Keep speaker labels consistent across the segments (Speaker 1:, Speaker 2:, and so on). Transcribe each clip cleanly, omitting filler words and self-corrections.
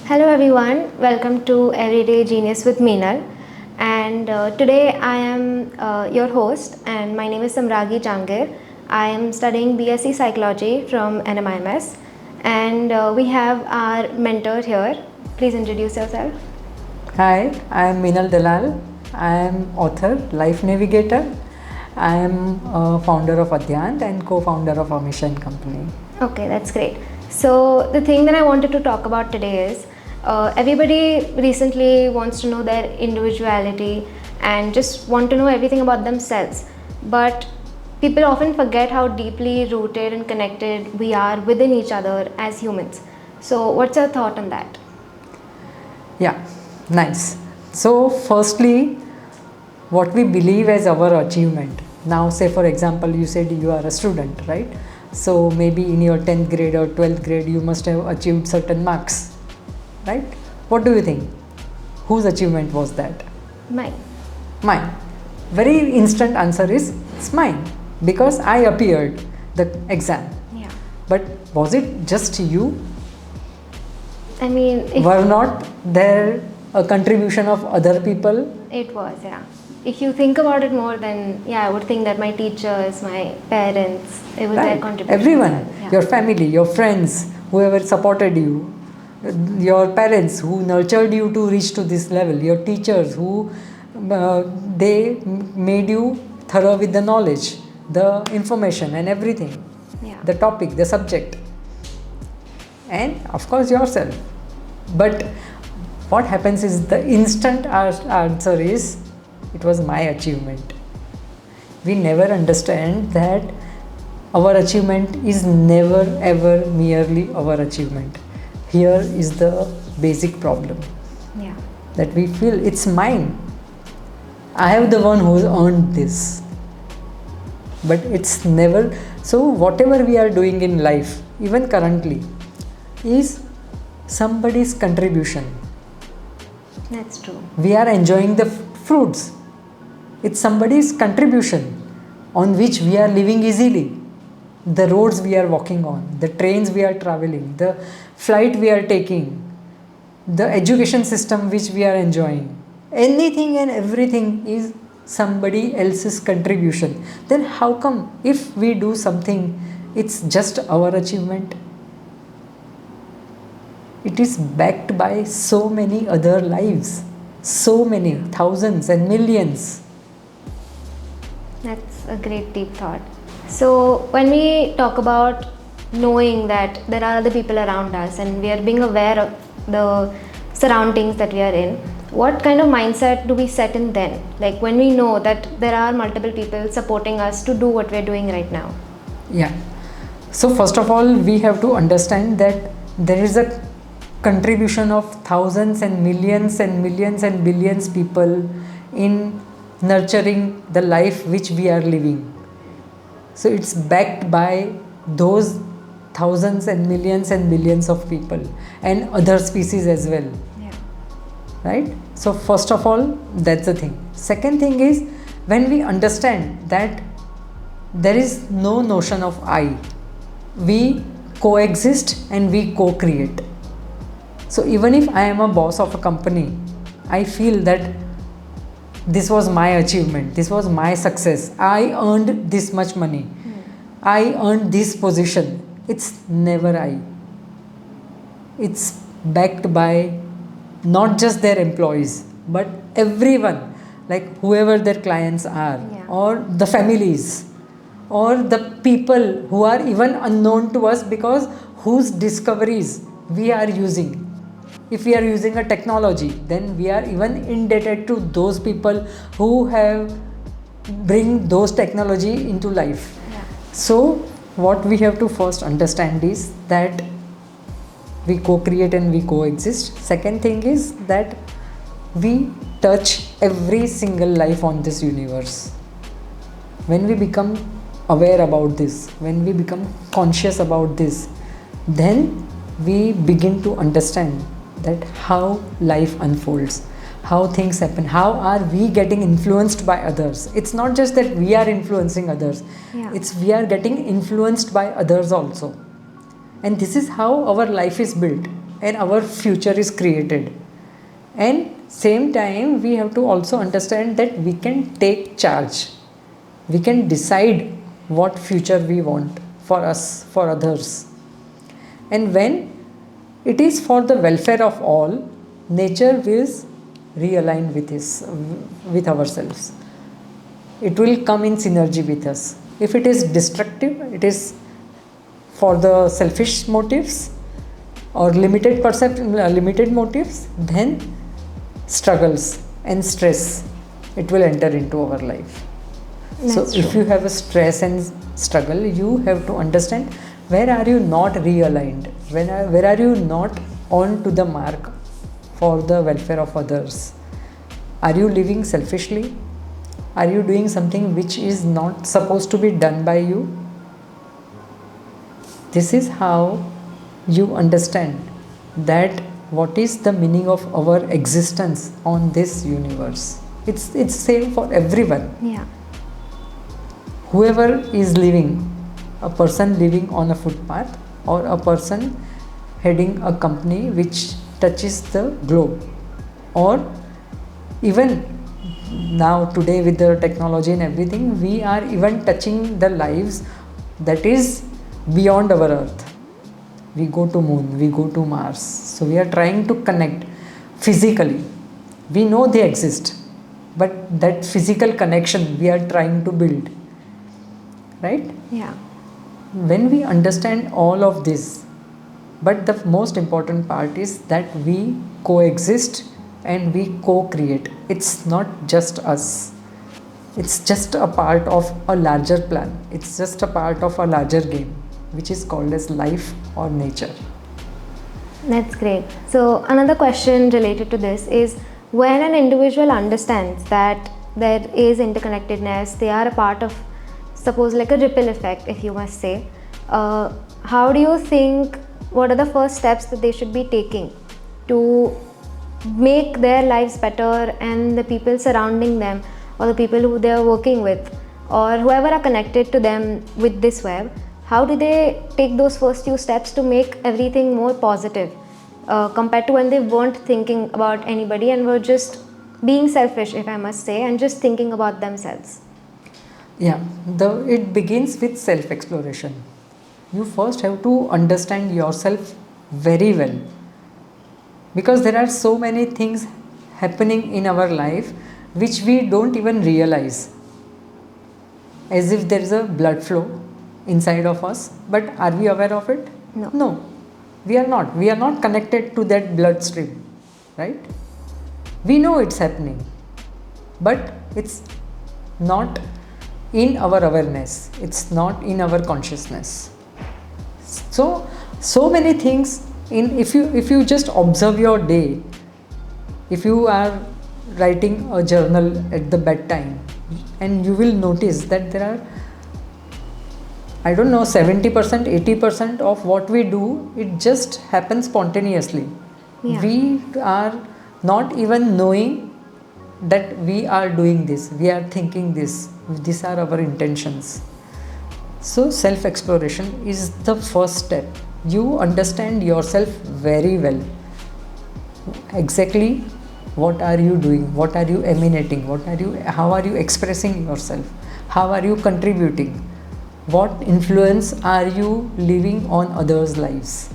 Speaker 1: Hello everyone, welcome to Everyday Genius with Meenal. And today I am your host, and my name is Samragi Jangir. I am studying BSc Psychology from NMIMS, and we have our mentor here. Please introduce yourself.
Speaker 2: Hi, I am Meenal Dalal. I am author, life navigator. I am founder of Adhyant and co-founder of a mission company.
Speaker 1: Okay, that's great. So, the thing that I wanted to talk about today is everybody recently wants to know their individuality and just want to know everything about themselves. But people often forget how deeply rooted and connected we are within each other as humans. So, what's your thought on that?
Speaker 2: Yeah, nice. So, firstly, what we believe as our achievement. Now, say for example, you said you are a student, right? So, maybe in your 10th grade or 12th grade, you must have achieved certain marks, right? What do you think? Whose achievement was that?
Speaker 1: Mine.
Speaker 2: Mine. Very instant answer is it's mine because I appeared the exam.
Speaker 1: Yeah.
Speaker 2: But was it just you?
Speaker 1: I mean,
Speaker 2: Were not there a contribution of other people?
Speaker 1: it was, yeah. If you think about it more, then yeah, I would think that my teachers, my parents, it was their
Speaker 2: Right.
Speaker 1: contribution.
Speaker 2: Everyone,
Speaker 1: Yeah.
Speaker 2: your family, your friends, whoever supported you, your parents who nurtured you to reach to this level, your teachers who they made you thorough with the knowledge, the information and everything,
Speaker 1: Yeah.
Speaker 2: the topic, the subject, and of course yourself. But what happens is the instant answer is it was my achievement. We never understand that our achievement is never ever merely our achievement. Here is the basic problem
Speaker 1: Yeah.
Speaker 2: that we feel it's mine. I have the one who earned this. But it's never so. Whatever we are doing in life, even currently, is somebody's contribution.
Speaker 1: That's true.
Speaker 2: We are enjoying the fruits. It's somebody's contribution on which we are living easily. The roads we are walking on, the trains we are traveling, the flight we are taking, the education system which we are enjoying. Anything and everything is somebody else's contribution. Then how come if we do something, it's just our achievement? It is backed by so many other lives, so many, thousands and millions.
Speaker 1: That's a great deep thought. So, when we talk about knowing that there are other people around us and we are being aware of the surroundings that we are in, what kind of mindset do we set in then? Like when we know that there are multiple people supporting us to do what we're doing right now?
Speaker 2: Yeah. So, first of all, we have to understand that there is a contribution of thousands and millions and millions and billions people in nurturing the life which we are living. So it's backed by those thousands and millions and billions of people and other species as well.
Speaker 1: Yeah.
Speaker 2: Right? So first of all, that's the thing. Second thing is when we understand that there is no notion of I, we coexist and we co-create. So even if I am a boss of a company, I feel that this was my achievement, this was my success, I earned this much money, I earned this position. It's never I. It's backed by not just their employees, but everyone, like whoever their clients are,
Speaker 1: Yeah.
Speaker 2: or the families, or the people who are even unknown to us because whose discoveries we are using. If we are using a technology, then we are even indebted to those people who have bring those technology into life.
Speaker 1: Yeah.
Speaker 2: So what we have to first understand is that we co-create and we coexist. Second thing is that we touch every single life on this universe. When we become aware about this, when we become conscious about this, then we begin to understand that how life unfolds, how things happen, how are we getting influenced by others. It's not just that we are influencing others,
Speaker 1: Yeah.
Speaker 2: it's we are getting influenced by others also. And this is how our life is built. and our future is created. And same time we have to also understand that we can take charge. We can decide what future we want for us, for others. And when it is for the welfare of all, nature will realign with ourselves. It will come in synergy with us. If it is destructive, it is for the selfish motives or limited motives, then struggles and stress, it will enter into our life. So
Speaker 1: That's
Speaker 2: if
Speaker 1: true.
Speaker 2: you have a stress and struggle, you have to understand where are you not realigned, where are you not on to the mark for the welfare of others. Are you living selfishly? Are you doing something which is not supposed to be done by you? This is how you understand that what is the meaning of our existence on this universe. It's same for everyone.
Speaker 1: Yeah.
Speaker 2: Whoever is living, a person living on a footpath or a person heading a company which touches the globe, or even now today with the technology and everything, we are even touching the lives that is beyond our earth. We go to moon, we go to Mars, so we are trying to connect physically. We know they exist, but that physical connection we are trying to build, right?
Speaker 1: Yeah.
Speaker 2: When we understand all of this, but the most important part is that we coexist and we co-create. It's not just us, it's just a part of a larger plan, it's just a part of a larger game which is called as life or nature.
Speaker 1: That's great. So, another question related to this is, when an individual understands that there is interconnectedness, they are a part of, suppose, like a ripple effect, if you must say, how do you think, what are the first steps that they should be taking to make their lives better and the people surrounding them, or the people who they are working with, or whoever are connected to them with this web? How do they take those first few steps to make everything more positive, compared to when they weren't thinking about anybody and were just being selfish, if I must say, and just thinking about themselves?
Speaker 2: Yeah, it begins with self exploration. You first have to understand yourself very well, because there are so many things happening in our life which we don't even realize, as if there is a blood flow inside of us, but are we aware of it?
Speaker 1: No.
Speaker 2: We are not connected to that bloodstream, right? We know it's happening, but it's not in our awareness, it's not in our consciousness. So many things in, if you just observe your day, if you are writing a journal at the bedtime, and you will notice that there are, I don't know, 70%, 80% of what we do, it just happens spontaneously.
Speaker 1: Yeah.
Speaker 2: We are not even knowing that we are doing this, we are thinking this, these are our intentions. So self exploration is the first step. You understand yourself very well. Exactly what are you doing, what are you emanating, how are you expressing yourself, how are you contributing, what influence are you leaving on others' lives.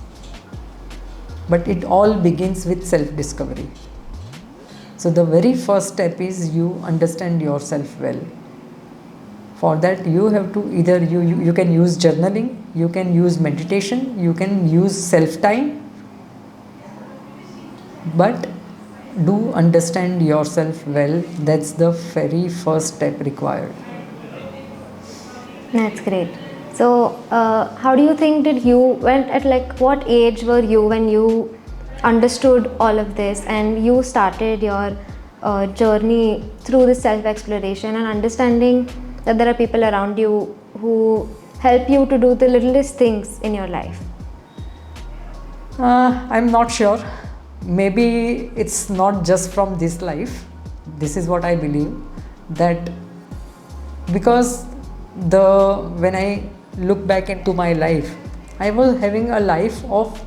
Speaker 2: But it all begins with self discovery. So the very first step is you understand yourself well. For that you have to either you can use journaling, you can use meditation, you can use self time, but do understand yourself well. That's the very first step required.
Speaker 1: That's great. So, how do you think did you, when at like what age were you when you understood all of this and you started your journey through this self-exploration and understanding that there are people around you who help you to do the littlest things in your life?
Speaker 2: I'm not sure. Maybe it's not just from this life. This is what I believe, that because when I look back into my life, I was having a life of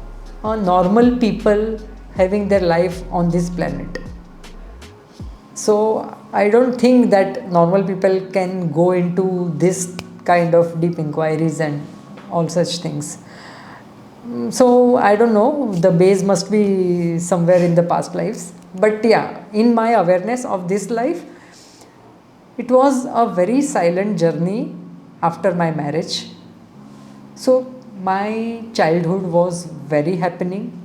Speaker 2: normal people having their life on this planet. So I don't think that normal people can go into this kind of deep inquiries and all such things. So I don't know, the base must be somewhere in the past lives. But yeah, in my awareness of this life, it was a very silent journey after my marriage. So my childhood was very happening.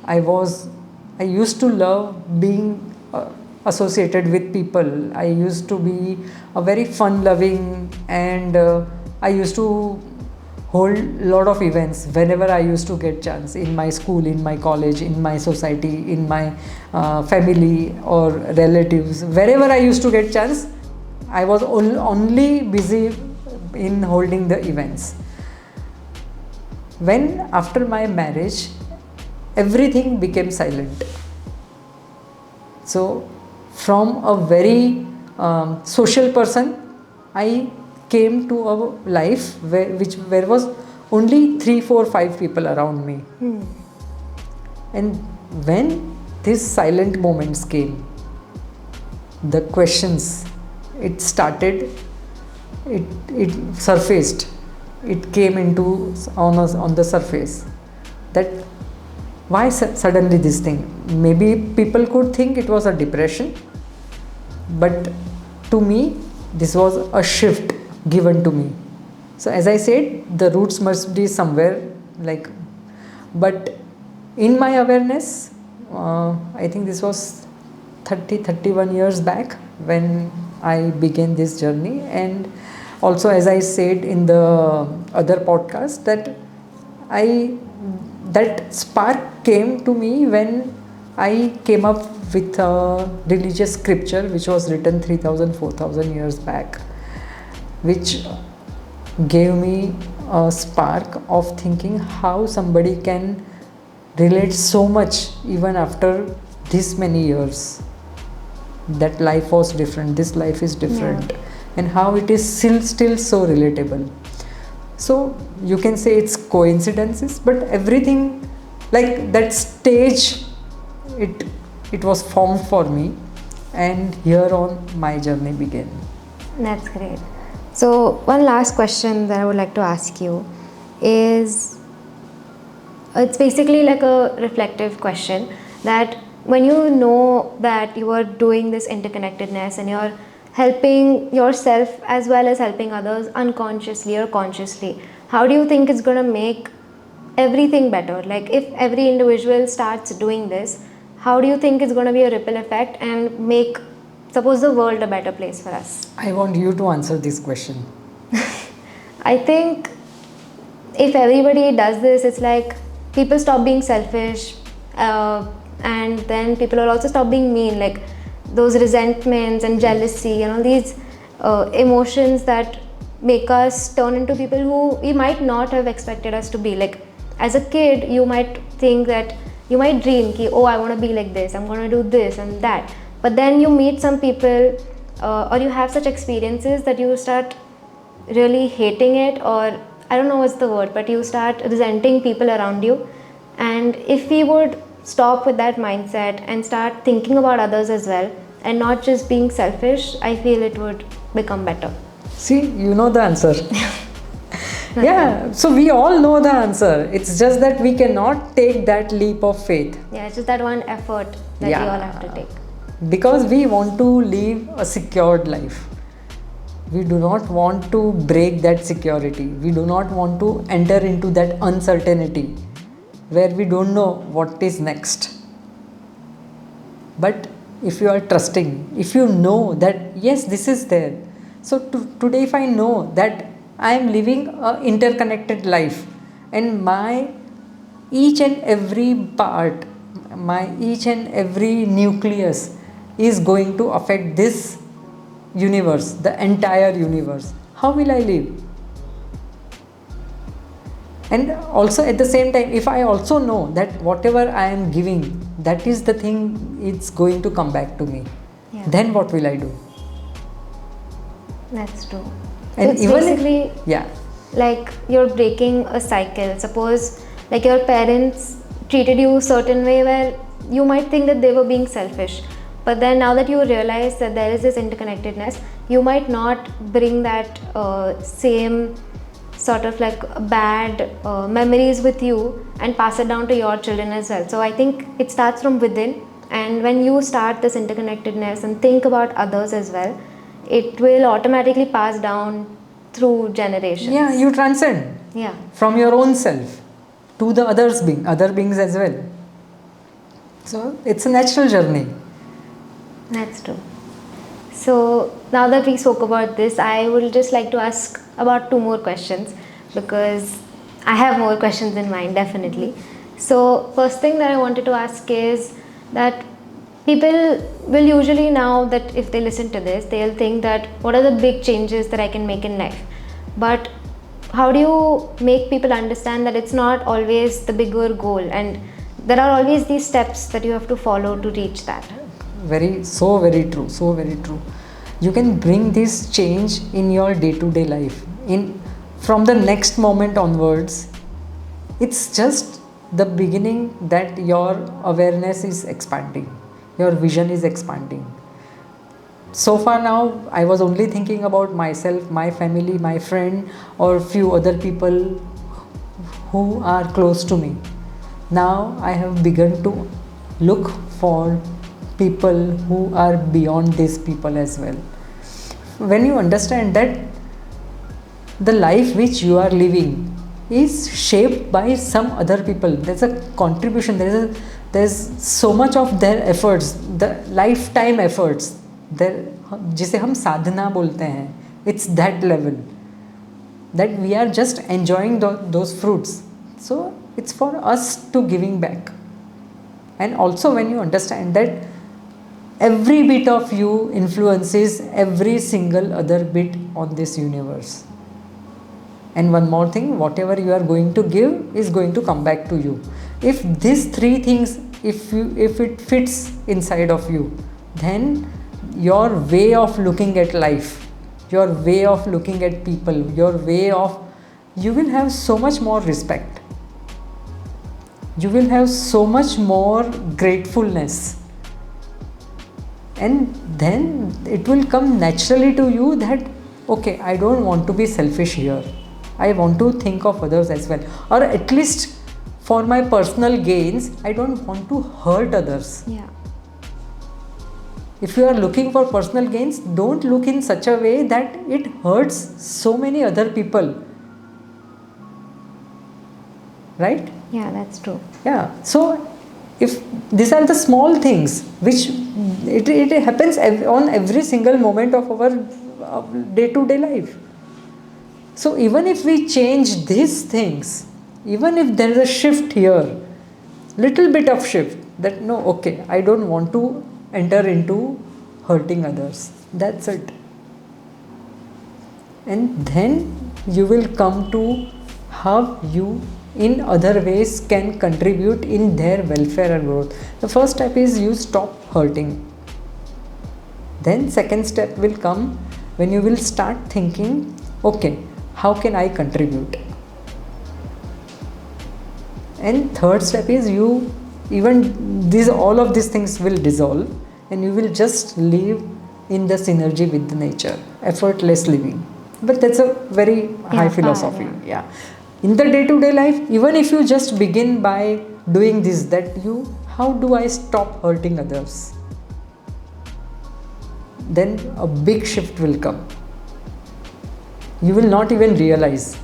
Speaker 2: I used to love being associated with people. I used to be a very fun loving, and I used to hold lot of events whenever I used to get chance, in my school, in my college, in my society, in my family or relatives. Wherever I used to get chance, I was only busy in holding the events. When after my marriage, everything became silent. So from a very social person, I came to a life where was only 3, 4, 5 people around me. And when these silent moments came, the questions, it started, it surfaced, it came into on the surface, that why suddenly this thing. Maybe people could think it was a depression, but to me this was a shift given to me. So as I said, the roots must be somewhere, like, but in my awareness, I think this was 31 years back when I began this journey. And also, as I said in the other podcast, that spark came to me when I came up with a religious scripture which was written 3000, 4000 years back, which gave me a spark of thinking how somebody can relate so much even after this many years. That life was different, this life is different, and how it is still so relatable. So you can say it's coincidences, but everything, like that stage, it was formed for me, and here on my journey began.
Speaker 1: That's great. So one last question that I would like to ask you is, it's basically like a reflective question, that when you know that you are doing this interconnectedness and you're helping yourself as well as helping others unconsciously or consciously, how do you think it's going to make everything better? Like, if every individual starts doing this, how do you think it's going to be a ripple effect and make, suppose, the world a better place for us?
Speaker 2: I want you to answer this question.
Speaker 1: I think if everybody does this, it's like people stop being selfish, and then people will also stop being mean, like those resentments and jealousy and all these emotions that make us turn into people who we might not have expected us to be. Like, as a kid, you might think that, you might dream ki, oh, I want to be like this, I'm going to do this and that, but then you meet some people or you have such experiences that you start really hating it, or I don't know what's the word, but you start resenting people around you. And if we would stop with that mindset and start thinking about others as well and not just being selfish, I feel it would become better.
Speaker 2: See, you know the answer. Yeah, so we all know the answer. It's just that we cannot take that leap of faith.
Speaker 1: Yeah, it's just that one effort that we all have to take.
Speaker 2: Because we want to live a secured life. We do not want to break that security. We do not want to enter into that uncertainty where we don't know what is next. But if you are trusting, if you know that yes, this is there. So today, if I know that I am living an interconnected life, and my each and every part, my each and every nucleus is going to affect this universe, the entire universe, how will I live? And also at the same time, if I also know that whatever I am giving, that is the thing, it's going to come back to me, then what will I do?
Speaker 1: That's true.
Speaker 2: And
Speaker 1: it's
Speaker 2: even
Speaker 1: basically like you're breaking a cycle. Suppose, like, your parents treated you a certain way where you might think that they were being selfish. But then now that you realize that there is this interconnectedness, you might not bring that same sort of like bad memories with you and pass it down to your children as well. So I think it starts from within, and when you start this interconnectedness and think about others as well, it will automatically pass down through generations.
Speaker 2: Yeah, you transcend.
Speaker 1: Yeah.
Speaker 2: From your own self to the other beings as well. So it's a natural journey.
Speaker 1: That's true. So now that we spoke about this, I would just like to ask about 2 more questions, because I have more questions in mind, definitely. So first thing that I wanted to ask is that people will usually, now that if they listen to this, they'll think that what are the big changes that I can make in life? But how do you make people understand that it's not always the bigger goal, and there are always these steps that you have to follow to reach that?
Speaker 2: Very true. You can bring this change in your day-to-day life. From the next moment onwards, it's just the beginning that your awareness is expanding, your vision is expanding. So far now, I was only thinking about myself, my family, my friend, or few other people who are close to me. Now I have begun to look for people who are beyond these people as well. When you understand that the life which you are living is shaped by some other people, there's a contribution, there's so much of their efforts, the lifetime efforts, जिसे हम साधना बोलते हैं, it's that level that we are just enjoying those fruits. So it's for us to giving back. And also when you understand that every bit of you influences every single other bit on this universe. And one more thing, whatever you are going to give is going to come back to you. If these 3 things, if it fits inside of you, then your way of looking at life, your way of looking at people, you will have so much more respect. You will have so much more gratefulness. And then it will come naturally to you that, okay, I don't want to be selfish here. I want to think of others as well. Or at least for my personal gains, I don't want to hurt others.
Speaker 1: Yeah.
Speaker 2: If you are looking for personal gains, don't look in such a way that it hurts so many other people. Right?
Speaker 1: Yeah, that's true.
Speaker 2: Yeah. So if these are the small things which it happens on every single moment of our day-to-day life. So even if we change these things, even if there is a shift here, little bit of shift, that no, okay, I don't want to enter into hurting others. That's it. And then you will come to how you in other ways can contribute in their welfare and growth. The first step is you stop hurting. Then second step will come when you will start thinking, okay, how can I contribute? And third step is all of these things will dissolve and you will just live in the synergy with the nature, effortless living. But that's a very high philosophy. Yeah. In the day-to-day life, even if you just begin by doing this, how do I stop hurting others? Then a big shift will come. You will not even realize.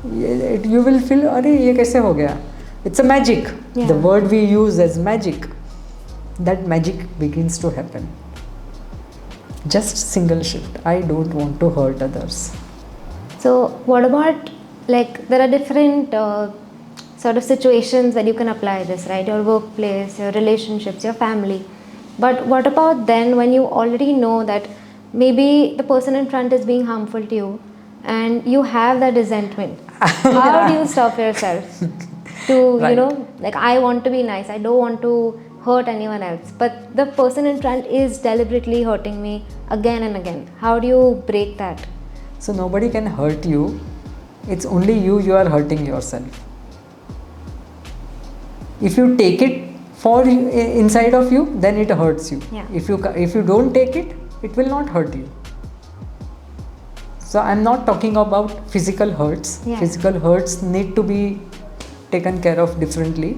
Speaker 2: You will feel, "Arey, ye kaise ho gaya?" It's a magic. Yeah. The word we use as magic. That magic begins to happen. Just single shift. I don't want to hurt others.
Speaker 1: So what about, like, there are different sort of situations that you can apply this, right? Your workplace, your relationships, your family. But what about then when you already know that maybe the person in front is being harmful to you and you have that resentment? How do you stop yourself to,
Speaker 2: right.
Speaker 1: Like, I want to be nice, I don't want to hurt anyone else, but the person in front is deliberately hurting me again and again. How do you break that?
Speaker 2: So nobody can hurt you. It's only you are hurting yourself. If you take it for inside of you, then it hurts you.
Speaker 1: Yeah.
Speaker 2: If you don't take it, it will not hurt you. So I'm not talking about physical hurts.
Speaker 1: Yeah.
Speaker 2: Physical hurts need to be taken care of differently,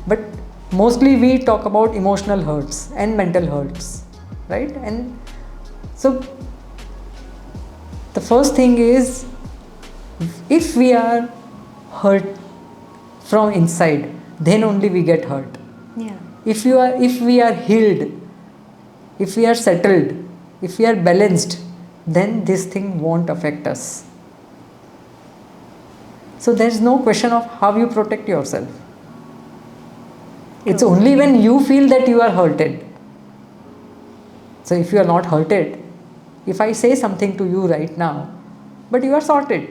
Speaker 2: but mostly we talk about emotional hurts and mental hurts, right? And so the first thing is, if we are hurt from inside, then only we get hurt.
Speaker 1: Yeah.
Speaker 2: If we are healed, if we are settled, if we are balanced, then this thing won't affect us. So there is no question of how you protect yourself. It's
Speaker 1: True.
Speaker 2: only when you feel that you are hurted. So if you are not hurted, if I say something to you right now, but you are sorted,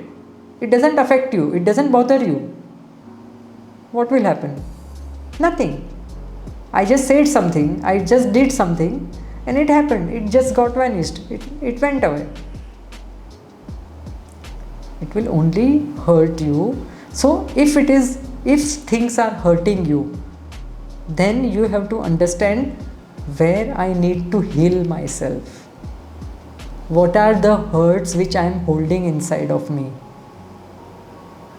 Speaker 2: it doesn't affect you, it doesn't bother you, what will happen? Nothing. I just said something, I just did something, and it happened, it just got vanished, it went away. It will only hurt you. So if things are hurting you, then you have to understand where I need to heal myself. What are the hurts which I am holding inside of me?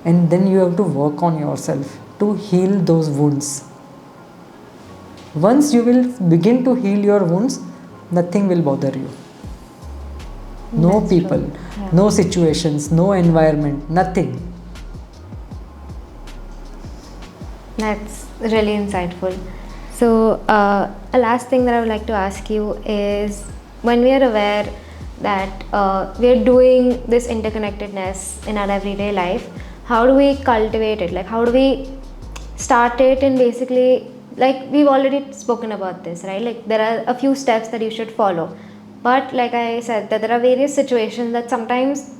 Speaker 2: And then you have to work on yourself to heal those wounds. Once you will begin to heal your wounds, nothing will bother you. No
Speaker 1: That's
Speaker 2: people,
Speaker 1: true. Yeah.
Speaker 2: no situations, no environment, nothing.
Speaker 1: That's really insightful. So, a last thing that I would like to ask you is, when we are aware that we are doing this interconnectedness in our everyday life, how do we cultivate it? Like, how do we start it? And basically, like, we've already spoken about this, right? Like, there are a few steps that you should follow. But like I said, that there are various situations that sometimes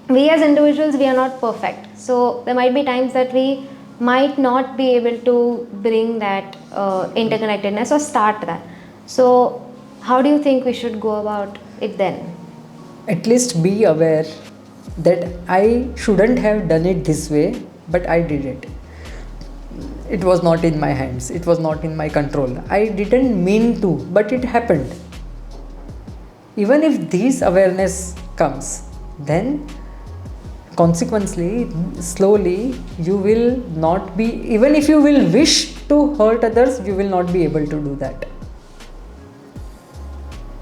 Speaker 1: we as individuals, we are not perfect. So there might be times that we might not be able to bring that interconnectedness or start that. So how do you think we should go about it then?
Speaker 2: At least be aware that I shouldn't have done it this way, but I did it. It was not in my hands, it was not in my control. I didn't mean to, but it happened. Even if this awareness comes, then consequently, slowly, you will not be, even if you will wish to hurt others, you will not be able to do that.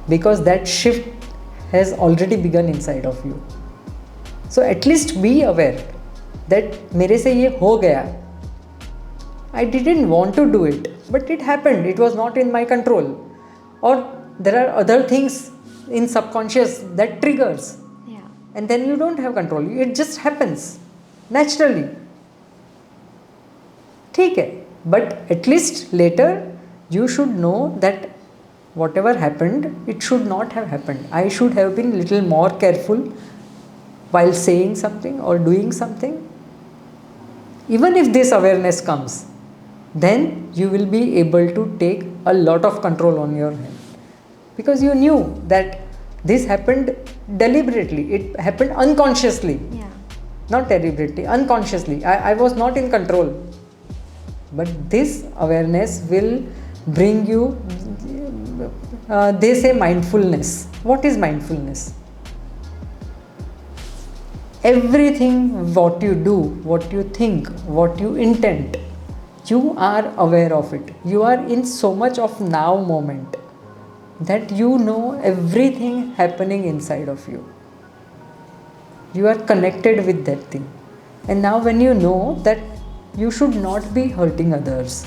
Speaker 2: Because that shift has already begun inside of you. So at least be aware that मेरे से ये हो गया. I didn't want to do it, but it happened. It was not in my control. Or there are other things in subconscious that triggers.
Speaker 1: Yeah.
Speaker 2: And then you don't have control. It just happens naturally. ठीक है. But at least later you should know that whatever happened, it should not have happened. I should have been little more careful while saying something or doing something. Even if this awareness comes, then you will be able to take a lot of control on your hand. Because you knew that this happened deliberately, it happened unconsciously.
Speaker 1: Yeah.
Speaker 2: Not deliberately, unconsciously. I was not in control. But this awareness will bring you, they say mindfulness. What is mindfulness? Everything what you do, what you think, what you intend, you are aware of it. You are in so much of now moment that you know everything happening inside of you. You are connected with that thing. And now when you know that you should not be hurting others,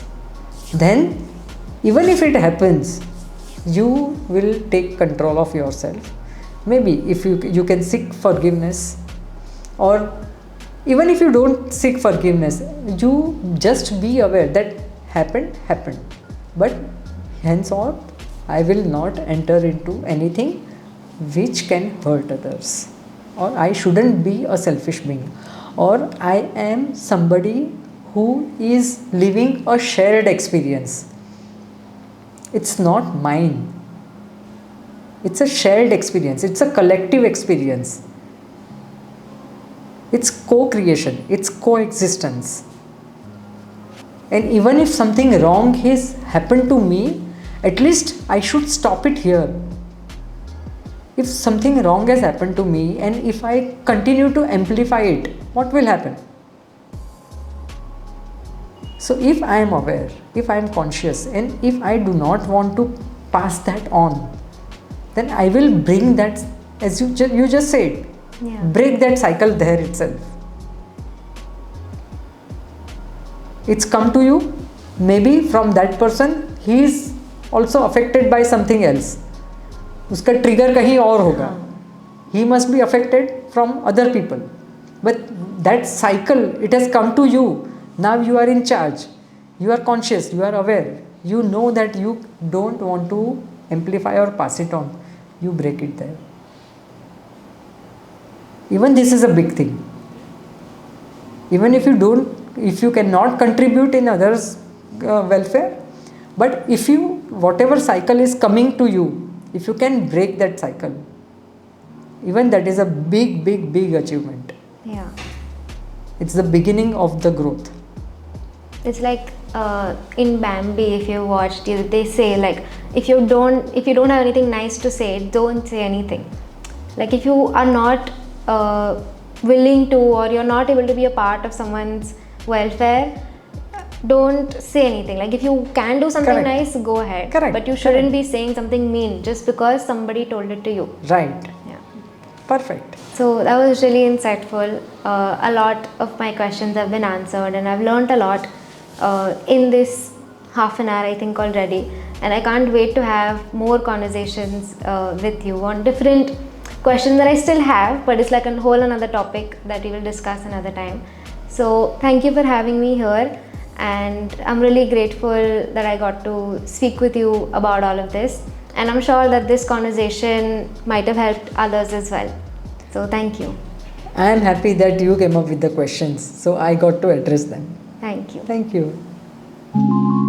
Speaker 2: then even if it happens, you will take control of yourself. Maybe if you can seek forgiveness, or even if you don't seek forgiveness, you just be aware that happened. But henceforth, I will not enter into anything which can hurt others, or I shouldn't be a selfish being, or I am somebody who is living a shared experience. It's not mine. It's a shared experience. It's a collective experience. It's co-creation. It's coexistence. And even if something wrong has happened to me, at least I should stop it here. If something wrong has happened to me and if I continue to amplify it, what will happen? So if I am aware, if I am conscious, and if I do not want to pass that on, then I will bring that, as you just said, break that cycle there itself. It's come to you, maybe from that person, he is also affected by something else. उसका trigger कहीं और होगा. He must be affected from other people. But that cycle, it has come to you. Now you are in charge. You are conscious. You are aware. You know that you don't want to amplify or pass it on. You break it there. Even this is a big thing. Even if you cannot contribute in others' welfare, but if you, whatever cycle is coming to you, if you can break that cycle, even that is a big achievement.
Speaker 1: Yeah.
Speaker 2: It's the beginning of the growth.
Speaker 1: It's like in Bambi, if you watched, they say like, if you don't have anything nice to say, don't say anything. Like if you are not willing to, or you're not able to be a part of someone's welfare, don't say anything. Like if you can do something
Speaker 2: Correct.
Speaker 1: nice, go ahead.
Speaker 2: Correct.
Speaker 1: But you shouldn't be saying something mean just because somebody told it to you.
Speaker 2: Right.
Speaker 1: Yeah.
Speaker 2: Perfect.
Speaker 1: So that was really insightful. A lot of my questions have been answered, and I've learned a lot in this half an hour, I think, already. And I can't wait to have more conversations with you on different questions that I still have, but it's like a whole another topic that we will discuss another time. So thank you for having me here. And I'm really grateful that I got to speak with you about all of this. And I'm sure that this conversation might have helped others as well. So thank you.
Speaker 2: I am happy that you came up with the questions, so I got to address them.
Speaker 1: Thank you.
Speaker 2: Thank you.